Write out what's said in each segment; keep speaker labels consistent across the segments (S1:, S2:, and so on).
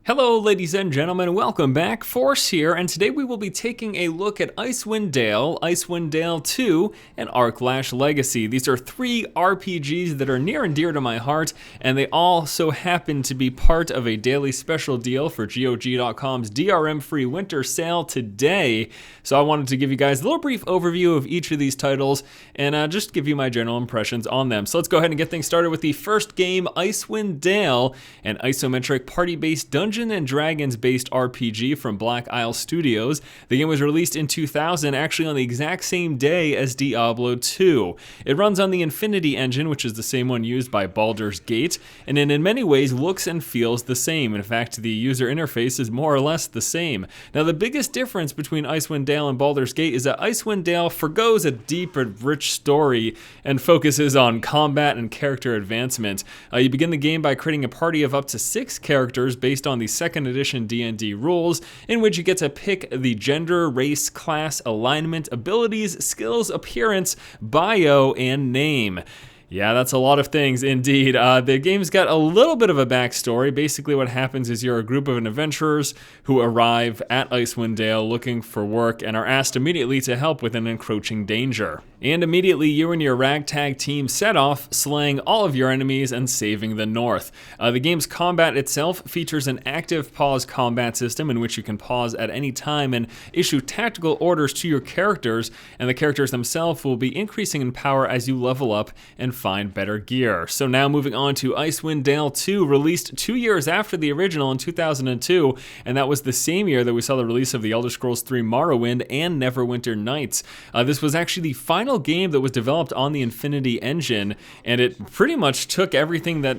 S1: Hello ladies and gentlemen, welcome back, Force here, and today we will be taking a look at Icewind Dale, Icewind Dale 2, and Aarklash Legacy. These are three RPGs that are near and dear to my heart, and they all so happen to be part of a daily special deal for GOG.com's DRM-free winter sale today. So I wanted to give you guys a little brief overview of each of these titles, and just give you my general impressions on them. So let's go ahead and get things started with the first game, Icewind Dale, an isometric party-based Dungeons and Dragons based RPG from Black Isle Studios. The game was released in 2000, actually on the exact same day as Diablo 2. It runs on the Infinity engine, which is the same one used by Baldur's Gate, and in many ways looks and feels the same. In fact, the user interface is more or less the same. Now, the biggest difference between Icewind Dale and Baldur's Gate is that Icewind Dale forgoes a deep and rich story and focuses on combat and character advancement. You begin the game by creating a party of up to 6 characters based on the second edition D&D rules, in which you get to pick the gender, race, class, alignment, abilities, skills, appearance, bio, and name. Yeah, that's a lot of things indeed. The game's got a little bit of a backstory. Basically what happens is you're a group of adventurers who arrive at Icewind Dale looking for work and are asked immediately to help with an encroaching danger. And immediately you and your ragtag team set off, slaying all of your enemies and saving the North. The game's combat itself features an active pause combat system in which you can pause at any time and issue tactical orders to your characters, and the characters themselves will be increasing in power as you level up and find better gear. So now moving on to Icewind Dale 2, released 2 years after the original in 2002, and that was the same year that we saw the release of The Elder Scrolls 3 Morrowind and Neverwinter Nights. This was actually the final game that was developed on the Infinity engine, and it pretty much took everything that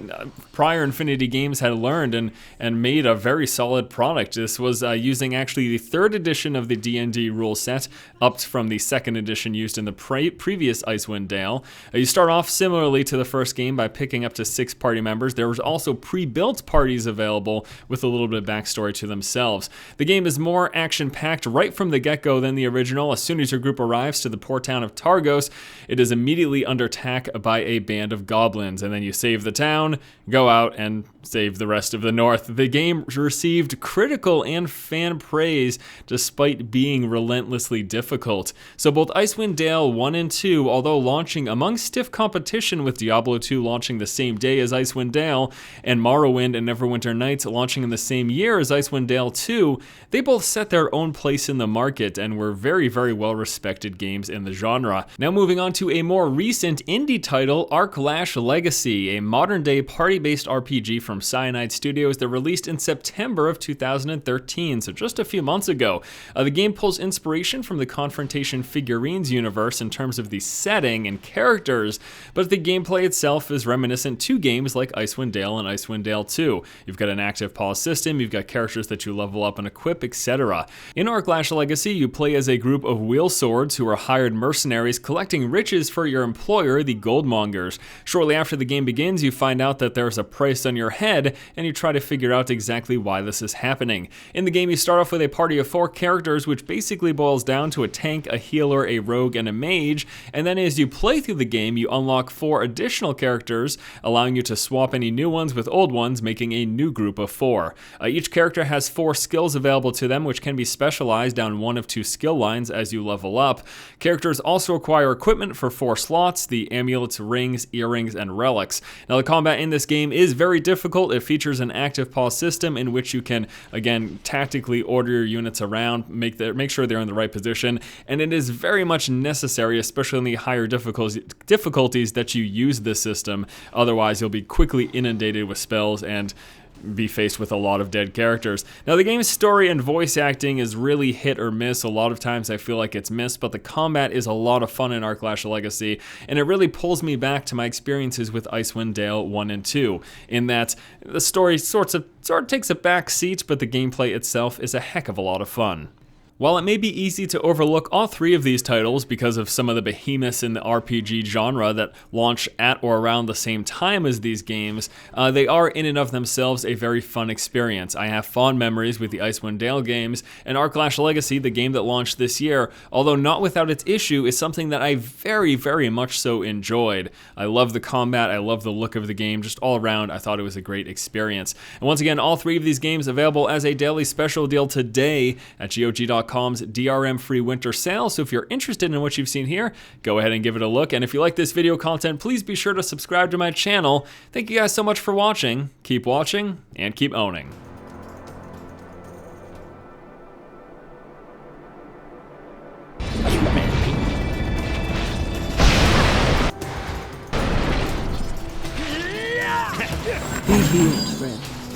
S1: prior Infinity games had learned and made a very solid product. This was using actually the 3rd edition of the D&D rule set, upped from the 2nd edition used in the previous Icewind Dale. You start off similarly to the first game by picking up to 6 party members. There was also pre-built parties available with a little bit of backstory to themselves. The game is more action-packed right from the get-go than the original. As soon as your group arrives to the port town of Targos, it is immediately under attack by a band of goblins, and then you save the town, go out, and save the rest of the North. The game received critical and fan praise despite being relentlessly difficult. So both Icewind Dale 1 and 2, although launching among stiff competition with Diablo 2 launching the same day as Icewind Dale, and Morrowind and Neverwinter Nights launching in the same year as Icewind Dale 2, they both set their own place in the market and were very, very well-respected games in the genre. Now moving on to a more recent indie title, Aarklash Legacy, a modern-day party-based RPG from Cyanide Studios that released in September of 2013, so just a few months ago. The game pulls inspiration from the Confrontation Figurines universe in terms of the setting and characters, but the gameplay itself is reminiscent to games like Icewind Dale and Icewind Dale 2. You've got an active pause system, you've got characters that you level up and equip, etc. In Aarklash Legacy, you play as a group of wheel swords who are hired mercenaries collecting riches for your employer, the Goldmongers. Shortly after the game begins, you find out that there's a price on your head, and you try to figure out exactly why this is happening. In the game, you start off with a party of 4 characters, which basically boils down to a tank, a healer, a rogue, and a mage, and then as you play through the game, you unlock 4 additional characters, allowing you to swap any new ones with old ones, making a new group of 4. Each character has 4 skills available to them, which can be specialized down one of 2 skill lines as you level up. Characters also acquire equipment for 4 slots, the amulets, rings, earrings, and relics. Now, the combat in this game is very difficult. It features an active pause system in which you can, again, tactically order your units around, make sure they're in the right position, and it is very much necessary, especially in the higher difficulties, that you use this system. Otherwise, you'll be quickly inundated with spells and be faced with a lot of dead characters. Now, the game's story and voice acting is really hit or miss. A lot of times I feel like it's missed, but the combat is a lot of fun in Aarklash Legacy, and it really pulls me back to my experiences with Icewind Dale 1 and 2, in that the story sort of takes a back seat, but the gameplay itself is a heck of a lot of fun. While it may be easy to overlook all three of these titles because of some of the behemoths in the RPG genre that launch at or around the same time as these games, they are in and of themselves a very fun experience. I have fond memories with the Icewind Dale games, and Aarklash Legacy, the game that launched this year, although not without its issue, is something that I very, very much so enjoyed. I love the combat, I love the look of the game, just all around I thought it was a great experience. And once again, all three of these games available as a daily special deal today at GOG.com's DRM free winter sale. So if you're interested in what you've seen here, go ahead and give it a look. And if you like this video content, please be sure to subscribe to my channel. Thank you guys so much for watching. Keep watching and keep owning.
S2: Be healed, friend.